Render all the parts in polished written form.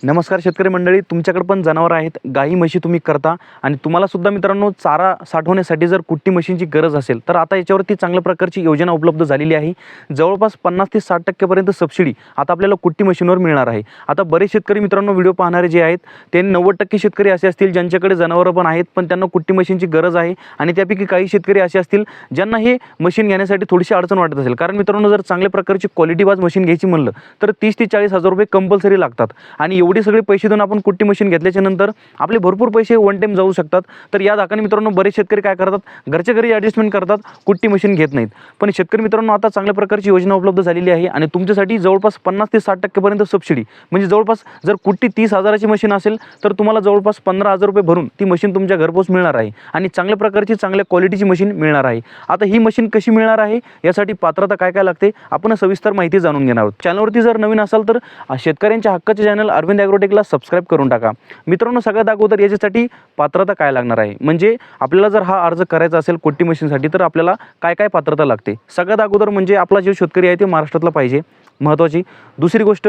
नमस्कार शेतकरी मंडळी, तुमच्याकडे पण जनावर आहेत, गाई म्हशी तुम्ही करता आणि तुम्हाला सुद्धा मित्रांनो चारा साठवण्यासाठी जर कुट्टी मशीनची गरज असेल तर आता याच्यावरती चांगल्या प्रकारची योजना उपलब्ध झालेली आहे। जवळपास 50 ते 60% पर्यंत सबसिडी आता आपल्याला कुट्टी मशीनवर मिळणार आहे। आता बरेच शेतकरी मित्रांनो व्हिडिओ पाहणारे जे आहेत ते 90% शेतकरी असे असतील ज्यांच्याकडे जनावर पण आहेत पण त्यांना कुट्टी मशीनची गरज आहे आणि त्यापैकी काही शेतकरी असे असतील ज्यांना हे मशीन घेण्यासाठी थोडीशी अडचण वाटत असेल। कारण मित्रांनो जर चांगल्या प्रकारची क्वालिटी वाज मशीन घ्यायची म्हणलं तर 30 ते 40 हजार रुपये कंपल्सरी लागतात आणि एवढे सगळे पैसे देऊन आपण कुट्टी मशीन घेतल्याच्या नंतर आपले भरपूर पैसे वन टाइम जाऊ शकतात। तर या दाखवाने मित्रांनो बरेच शेतकरी काय करतात, घरच्या घरी ॲडजस्टमेंट करतात, कुट्टी मशीन घेत नाहीत। पण शेतकरी मित्रांनो आता चांगल्या प्रकारची योजना उपलब्ध झालेली आहे आणि तुमच्यासाठी जवळपास 50 ते 60% पर्यंत सबसिडी, म्हणजे जवळपास जर कुट्टी 30 हजाराची मशीन असेल तर तुम्हाला जवळपास 15,000 रुपये भरून ती मशीन तुमच्या घरपोच मिळणार आहे आणि चांगल्या प्रकारची चांगल्या क्वालिटीची मशीन मिळणार आहे। आता ही मशीन कशी मिळणार आहे, यासाठी पात्रता काय काय लागते आपण सविस्तर माहिती जाणून घेणार आहोत। चॅनलवरती जर नवीन असाल तर शेतकऱ्यांच्या हक्काचे चॅनल अरविंद ॲग्रोटेकला सबस्क्राइब करून टाका। मित्रांनो सगळ्यात अगोदर याच्यासाठी पात्रता काय लागणार आहे, म्हणजे आपल्याला जर हा अर्ज करायचा असेल कुट्टी मशीनसाठी तर आपल्याला काय काय पात्रता लागते। सगळ्यात अगोदर म्हणजे आपला जो शेतकरी आहे ते महाराष्ट्रातला पाहिजे, महत्त्वाची। दुसरी गोष्ट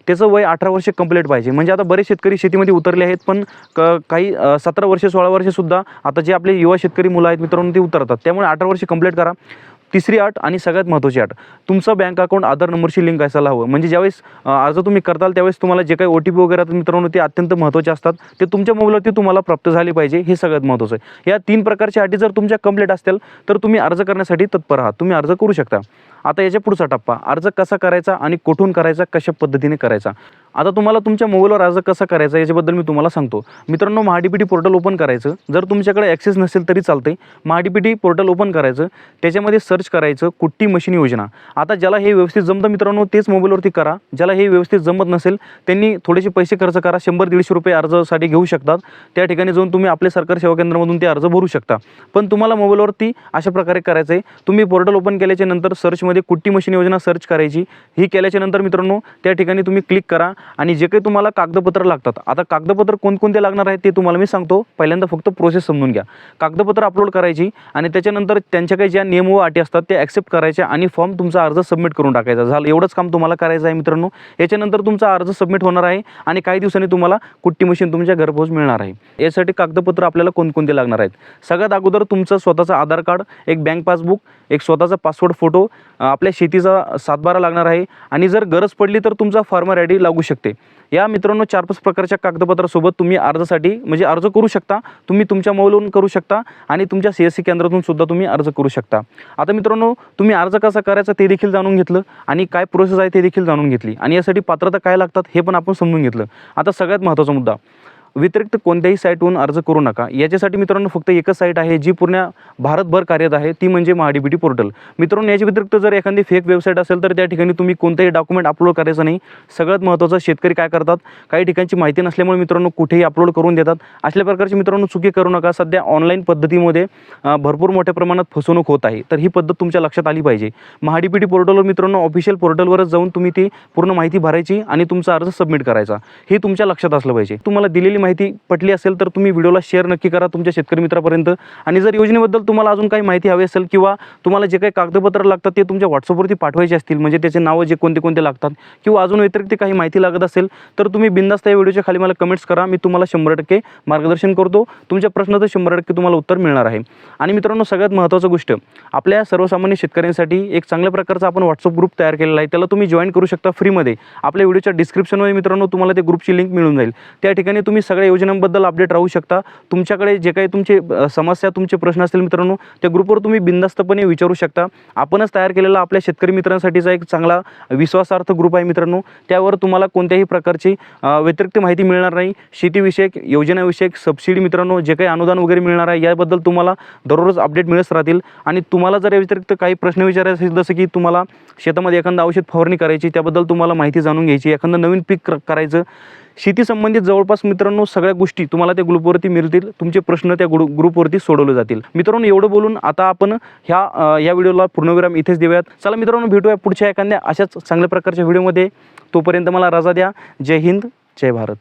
त्याचं वय 18 वर्ष कंप्लीट पाहिजे, म्हणजे आता बरेच शेतकरी शेतीमध्ये उतरले आहेत पण काही 17 वर्ष 16 वर्ष सुद्धा आता जे आपले युवा शेतकरी मुलं आहेत मित्रांनो ते उतरतात, त्यामुळे 18 वर्ष कंप्लीट करा। तिसरी अट आणि सगळ्यात महत्त्वाची अट, तुमचं बँक अकाउंट आधार नंबरशी लिंक असायला हवं। म्हणजे ज्यावेळेस अर्ज तुम्ही करताल त्यावेळेस तुम्हाला जे काही OTP वगैरे आहेत मित्रांनो ते अत्यंत महत्त्वाचे असतात, ते तुमच्या मोबाईलवरती तुम्हाला प्राप्त झाले पाहिजे, हे सगळ्यात महत्त्वाचं आहे। या 3 प्रकारच्या अटी जर तुमच्या कंप्लीट असतील तर तुम्ही अर्ज करण्यासाठी तत्पर आहात, तुम्ही अर्ज करू शकता। आता याच्या पुढचा टप्पा, अर्ज कसा करायचा आणि कुठून करायचा, कशा पद्धतीने करायचा। आता तुम्हाला तुमच्या मोबाईलवर अर्ज कसा करायचा याच्याबद्दल मी तुम्हाला सांगतो। मित्रांनो MHDPT पोर्टल ओपन करायचं, जर तुमच्याकडे ॲक्सेस नसेल तरी चालते। MHDPT पोर्टल ओपन करायचं, त्याच्यामध्ये सर्च करायचं कुट्टी मशीन योजना। आता ज्याला हे व्यवस्थित जमतं मित्रांनो तेच मोबाईलवरती करा, ज्याला हे व्यवस्थित जमत नसेल त्यांनी थोडेसे पैसे खर्च करा, 100-150 रुपये अर्जासाठी घेऊ शकतात। त्या ठिकाणी जाऊन तुम्ही आपले सरकारी सेवा केंद्रामधून ते अर्ज भरू शकता। पण तुम्हाला मोबाईलवरती अशा प्रकारे करायचं आहे, तुम्ही पोर्टल ओपन केल्याच्या नंतर सर्चमध्ये कुट्टी मशीन योजना सर्च करायची। ही केल्याच्या नंतर मित्रांनो त्या ठिकाणी तुम्ही क्लिक करा आणि जे काही तुम्हाला कागदपत्र लागतात, आता कागदपत्र कोणकोणते लागणार आहेत ते तुम्हाला मी सांगतो। पहिल्यांदा फक्त प्रोसेस समजून घ्या। कागदपत्र अपलोड करायची आणि त्याच्यानंतर त्यांच्या काही ज्या नियम व अटी असतात ते ॲक्सेप्ट करायच्या आणि फॉर्म तुमचा अर्ज सबमिट करून टाकायचा। झालं, एवढंच काम तुम्हाला करायचं आहे मित्रांनो। याच्यानंतर तुमचा अर्ज सबमिट होणार आहे आणि काही दिवसांनी तुम्हाला कुट्टी मशीन तुमच्या घरपोच मिळणार आहे। यासाठी कागदपत्र आपल्याला कोणकोणते लागणार आहेत, सगळ्यात अगोदर तुमचं स्वतःचं आधार कार्ड, एक बँक पासबुक, एक स्वतःचा पासपोर्ट फोटो, आपल्या शेतीचा 7/12 लागणार आहे आणि जर गरज पडली तर तुमचा फार्मर ID लागू शकते। या मित्रांनो 4-5 प्रकारच्या कागदपत्रासोबत तुम्ही अर्जासाठी म्हणजे अर्ज करू शकता। तुम्ही तुमच्या मोबाईलवरून करू शकता आणि तुमच्या CSC केंद्रातून सुद्धा तुम्ही अर्ज करू शकता। आता मित्रांनो तुम्ही अर्ज कसा करायचा ते देखील जाणून घेतलं आणि काय प्रोसेस आहे ते देखील जाणून घेतली आणि यासाठी पात्रता काय लागतात हे पण आपण समजून घेतलं। आता सगळ्यात महत्त्वाचा मुद्दा, व्यतिरिक्त कोणत्याही साईटवरून अर्ज करू नका। याच्यासाठी मित्रांनो फक्त एकच साईट आहे जी पूर्ण भारतभर कार्यरत आहे, ती म्हणजे MHDPT पोर्टल। मित्रांनो याच्या व्यतिरिक्त जर एखादी फेक वेबसाईट असेल तर त्या ठिकाणी तुम्ही कोणतेही डॉक्युमेंट अपलोड करायचं नाही। सगळ्यात महत्त्वाचं, शेतकरी काय करतात, काही ठिकाणची माहिती नसल्यामुळे मित्रांनो कुठेही अपलोड करून देतात। अशा प्रकारची मित्रांनो चुकी करू नका। सध्या ऑनलाईन पद्धतीमध्ये भरपूर मोठ्या प्रमाणात फसवणूक होत आहे, तर ही पद्धत तुमच्या लक्षात आली पाहिजे। MHDPT पोर्टलवर मित्रांनो ऑफिशियल पोर्टलवरच जाऊन तुम्ही ती पूर्ण माहिती भरायची आणि तुमचा अर्ज सबमिट करायचा, हे तुमच्या लक्षात असलं पाहिजे। तुम्हाला दिलेली माहिती पटली असेल तर तुम्ही व्हिडिओला शेअर नक्की करा तुमच्या शेतकरी मित्रापर्यंत आणि जर योजनेबद्दल तुम्हाला अजून काही माहिती हवी असेल किंवा तुम्हाला जे काही कागदपत्र लागतात ते तुमच्या WhatsAppवरती पाठवायचे असतील, म्हणजे त्याचे नावं जे कोणते कोणते लागतात किंवा अजून व्यतिरिक्त काही माहिती लागत असेल तर तुम्ही बिनधास्त या व्हिडिओच्या खाली मला कमेंट्स करा, मी तुम्हाला 100% मार्गदर्शन करतो। तुमच्या प्रश्नाचं 100% तुम्हाला उत्तर मिळणार आहे। आणि मित्रांनो सगळ्यात महत्त्वाची गोष्ट, आपल्या सर्वसामान्य शेतकऱ्यांसाठी एक चांगल्या प्रकारचा आपण WhatsApp ग्रुप तयार केलेला आहे, त्याला तुम्ही जॉईन करू शकता फ्रीमध्ये। आपल्या व्हिडिओच्या डिस्क्रिप्शनमध्ये मित्रांनो तुम्हाला ते ग्रुपची लिंक मिळून जाईल, त्या ठिकाणी तुम्ही सगळ्या योजनांबद्दल अपडेट राहू शकता। तुमच्याकडे जे काही तुमचे समस्या तुमचे प्रश्न असतील मित्रांनो त्या ग्रुपवर तुम्ही बिनधास्तपणे विचारू शकता। आपणच तयार केलेला आपल्या शेतकरी मित्रांसाठीचा एक चांगला विश्वासार्थ ग्रुप आहे मित्रांनो, त्यावर तुम्हाला कोणत्याही प्रकारची व्यतिरिक्त माहिती मिळणार नाही। शेतीविषयक, योजनाविषयक, सबसिडी मित्रांनो जे काही अनुदान वगैरे मिळणार आहे याबद्दल तुम्हाला दररोज अपडेट मिळत राहतील। आणि तुम्हाला जर या व्यतिरिक्त काही प्रश्न विचारायचे असेल, जसं की तुम्हाला शेतामध्ये एखादं औषध फवारणी करायची त्याबद्दल तुम्हाला माहिती जाणून घ्यायची, एखादं नवीन पीक करायचं, शेती संबंधित जवळपास मित्रांनो सगळ्या गोष्टी तुम्हाला त्या ग्रुपवरती मिळतील। तुमचे प्रश्न त्या ग्रुपवरती सोडवले जातील। मित्रांनो एवढं बोलून आता आपण या व्हिडिओला पूर्णविराम इथेच देऊयात। चला मित्रांनो भेटूया पुढच्या एखाद्या अशाच चांगल्या प्रकारच्या व्हिडिओमध्ये, तोपर्यंत मला रजा द्या। जय हिंद, जय भारत।